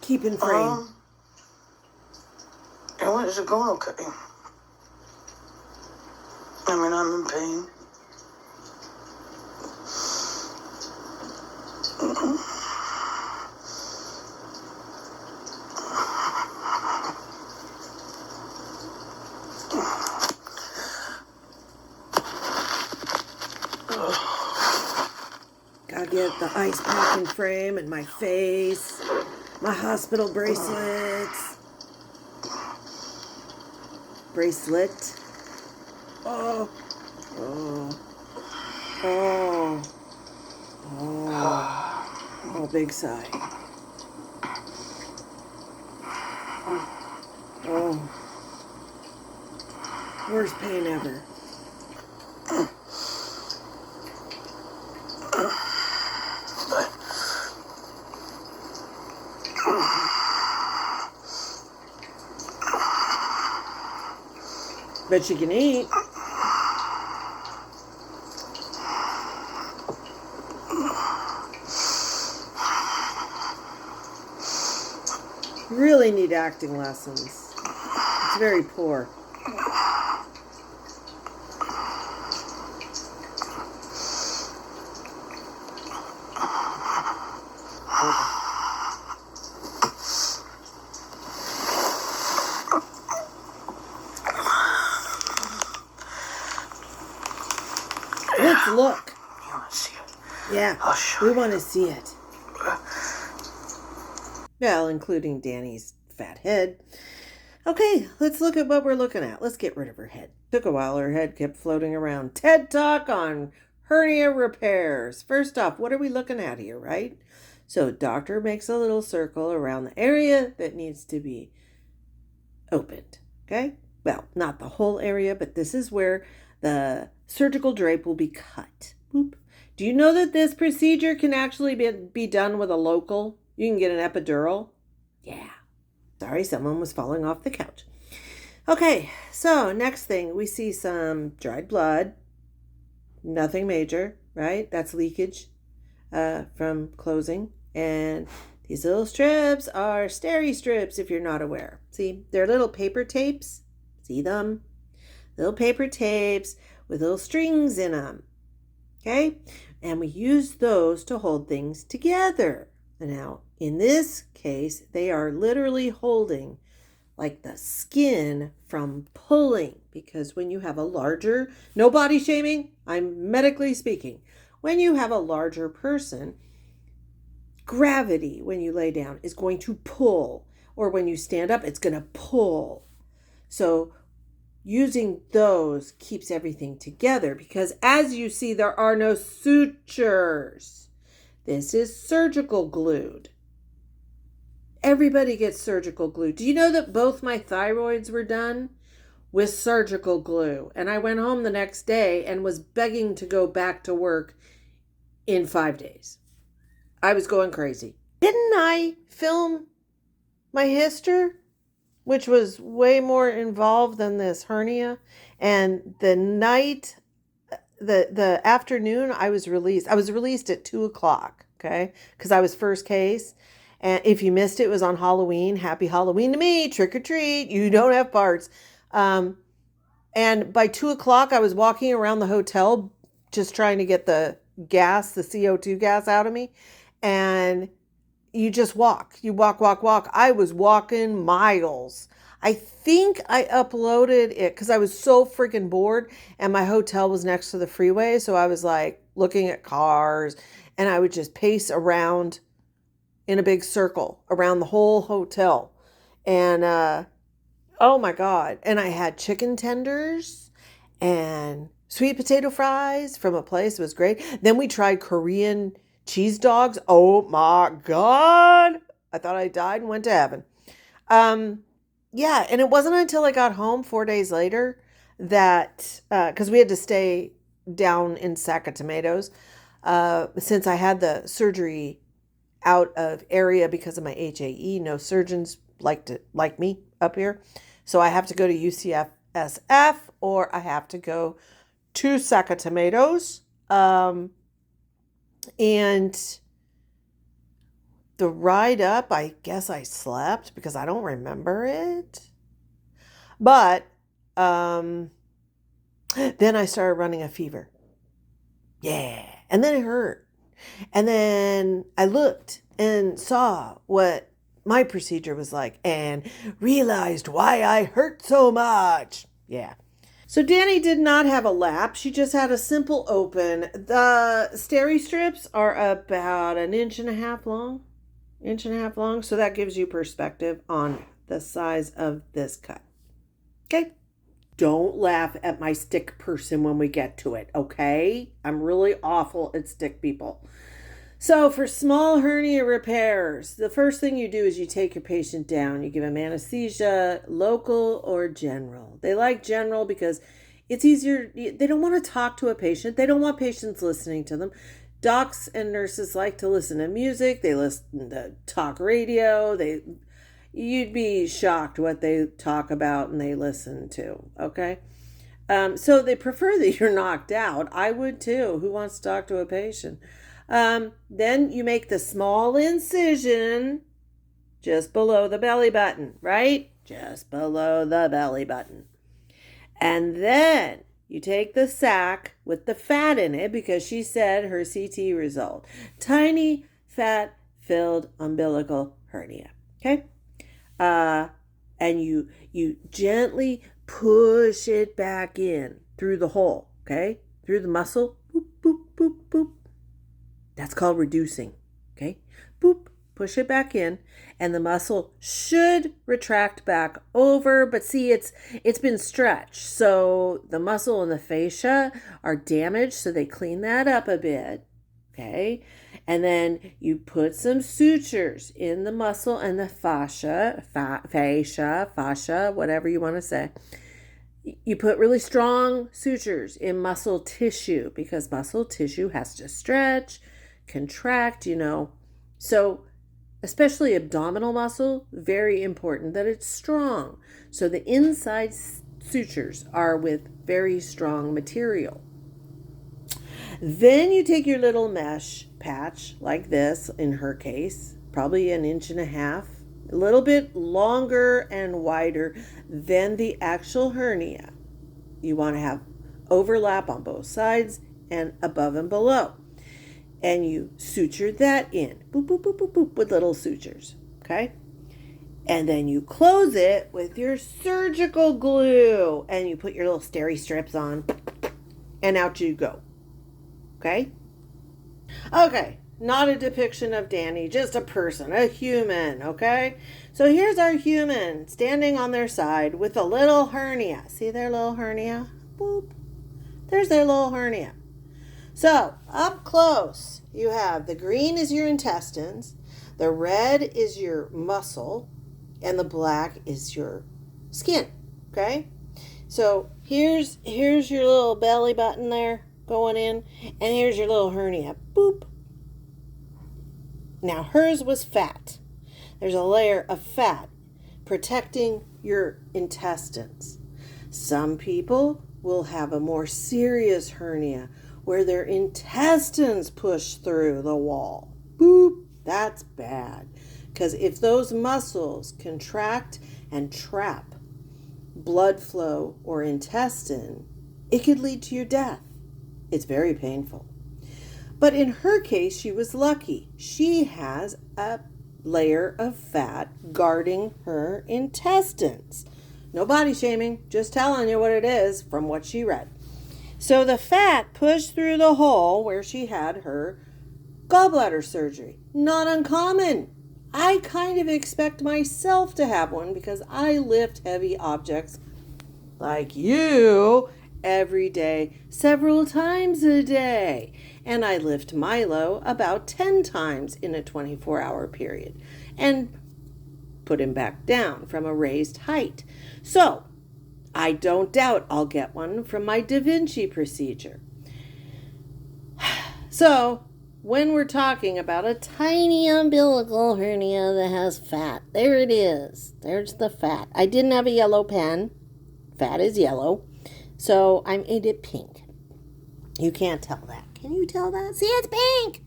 keep in frame? Is it going okay? I mean, I'm in pain. Gotta get the ice pack in frame and my face, my hospital bracelets. Bracelet. Oh. Big sigh. Oh. Worst pain ever. Bet you can eat. Really need acting lessons. It's very poor. Let's look. You want to see it? Yeah, I'll show we want to see it. Well, including Danny's fat head. Okay, let's look at what we're looking at. Let's get rid of her head. Took a while. Her head kept floating around. TED Talk on hernia repairs. First off, what are we looking at here, right? So doctor makes a little circle around the area that needs to be opened. Okay? Well, not the whole area, but this is where the surgical drape will be cut. Boop. Do you know that this procedure can actually be done with a local? You can get an epidural. Yeah. Sorry, someone was falling off the couch. Okay, so next thing, we see some dried blood. Nothing major, right? That's leakage from closing. And these little strips are steri strips, if you're not aware. See, they're little paper tapes. See them? Little paper tapes with little strings in them. Okay? And we use those to hold things together. Now, in this case, they are literally holding like the skin from pulling, because when you have a larger, no body shaming, I'm medically speaking, when you have a larger person, gravity when you lay down is going to pull, or when you stand up, it's going to pull. So using those keeps everything together, because as you see, there are no sutures. This is surgical glued. Everybody gets surgical glue. Do you know that both my thyroids were done with surgical glue? And I went home the next day and was begging to go back to work in 5 days. I was going crazy. Didn't I film my history, which was way more involved than this hernia? And the night, the afternoon I was released at 2:00, okay? Because I was first case. And if you missed it, it was on Halloween. Happy Halloween to me. Trick or treat. You don't have parts. And by 2:00, I was walking around the hotel just trying to get the gas, the CO2 gas out of me. And you just walk. You walk. I was walking miles. I think I uploaded it because I was so freaking bored, and my hotel was next to the freeway. So I was like looking at cars, and I would just pace around in a big circle around the whole hotel. And oh my God. And I had chicken tenders and sweet potato fries from a place. It was great. Then we tried Korean cheese dogs. Oh my God. I thought I died and went to heaven. Yeah. And it wasn't until I got home 4 days later that, because we had to stay down in Sack of Tomatoes, since I had the surgery out of area because of my HAE. No surgeons like me up here. So I have to go to UCSF or I have to go to Sack of Tomatoes. And The ride up, I guess I slept because I don't remember it. But then I started running a fever. Yeah. And then it hurt. And then I looked and saw what my procedure was like and realized why I hurt so much. Yeah. So Danny did not have a lap. She just had a simple open. The steri strips are about 1.5 inches long. 1.5 inches long. So that gives you perspective on the size of this cut. Okay. Don't laugh at my stick person when we get to it, okay? I'm really awful at stick people. So for small hernia repairs, the first thing you do is you take your patient down. You give them anesthesia, local or general. They like general because it's easier. They don't want to talk to a patient. They don't want patients listening to them. Docs and nurses like to listen to music. They listen to talk radio. You'd be shocked what they talk about and they listen to, okay? So they prefer that you're knocked out. I would too. Who wants to talk to a patient? Then you make the small incision just below the belly button, right? Just below the belly button. And then you take the sac with the fat in it because she said her CT result. Tiny fat-filled umbilical hernia, okay? And you gently push it back in through the hole, okay? Through the muscle. Boop, boop, boop, boop. That's called reducing, okay? Boop, push it back in, and the muscle should retract back over, but see, it's been stretched. So the muscle and the fascia are damaged, so they clean that up a bit, okay? And then you put some sutures in the muscle and the fascia, whatever you want to say. You put really strong sutures in muscle tissue because muscle tissue has to stretch, contract, So especially abdominal muscle, very important that it's strong. So the inside sutures are with very strong material. Then you take your little mesh patch like this, in her case, probably 1.5 inches, a little bit longer and wider than the actual hernia. You want to have overlap on both sides and above and below. And you suture that in, boop, boop, boop, boop, boop, with little sutures, okay? And then you close it with your surgical glue and you put your little steri strips on and out you go. Okay? Okay, not a depiction of Danny, just a person, a human, okay? So here's our human standing on their side with a little hernia. See their little hernia? Boop. There's their little hernia. So, up close, you have the green is your intestines, the red is your muscle, and the black is your skin, okay? So, here's your little belly button there going in, and here's your little hernia. Boop. Now, hers was fat. There's a layer of fat protecting your intestines. Some people will have a more serious hernia where their intestines push through the wall. Boop. That's bad. Because if those muscles contract and trap blood flow or intestine, it could lead to your death. It's very painful. But in her case, she was lucky. She has a layer of fat guarding her intestines. No body shaming, just telling you what it is from what she read. So the fat pushed through the hole where she had her gallbladder surgery. Not uncommon. I kind of expect myself to have one because I lift heavy objects like you every day, several times a day. And I lift Milo about 10 times in a 24-hour period and put him back down from a raised height. So I don't doubt I'll get one from my Da Vinci procedure. So when we're talking about a tiny umbilical hernia that has fat, there it is. There's the fat. I didn't have a yellow pen. Fat is yellow. So I made it pink. You can't tell that. Can you tell that? See, it's pink.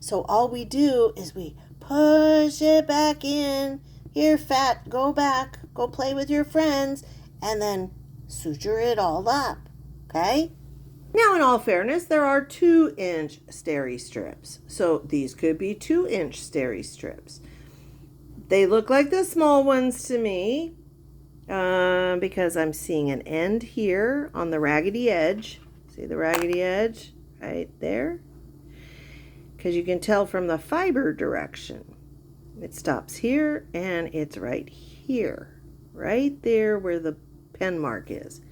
So all we do is we push it back in. Here, fat, go back. Go play with your friends. And then suture it all up. Okay? Now, in all fairness, there are 2-inch steri strips. So these could be 2-inch steri strips. They look like the small ones to me because I'm seeing an end here on the raggedy edge. See the raggedy edge right there? Because you can tell from the fiber direction. It stops here and it's right here. Right there where the pen mark is.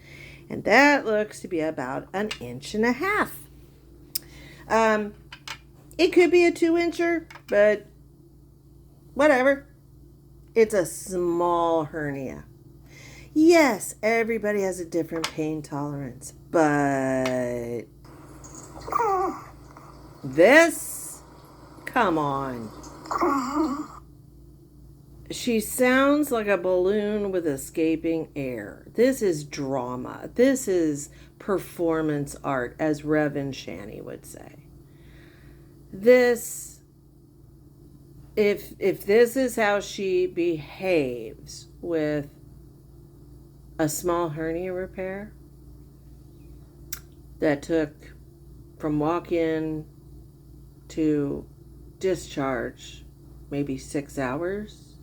And that looks to be about 1.5 inches. It could be a 2-incher, but whatever. It's a small hernia. Yes, everybody has a different pain tolerance, but this, come on. She sounds like a balloon with escaping air. This is drama. This is performance art, as Rev and Shani would say. This, if this is how she behaves with a small hernia repair that took from walk-in to discharge maybe 6 hours,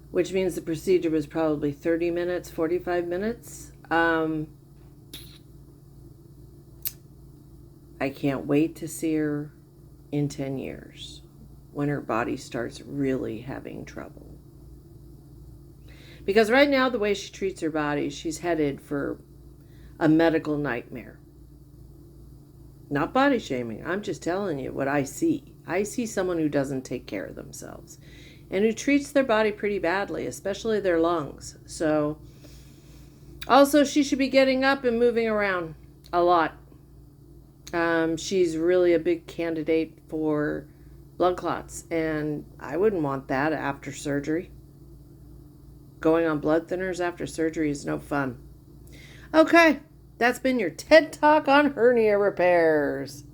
which means the procedure was probably 30 minutes, 45 minutes. I can't wait to see her in 10 years when her body starts really having trouble. Because right now, the way she treats her body, she's headed for a medical nightmare. Not body shaming. I'm just telling you what I see. I see someone who doesn't take care of themselves and who treats their body pretty badly, especially their lungs. So, also, she should be getting up and moving around a lot. She's really a big candidate for blood clots, and I wouldn't want that after surgery. Going on blood thinners after surgery is no fun. Okay, that's been your TED Talk on hernia repairs.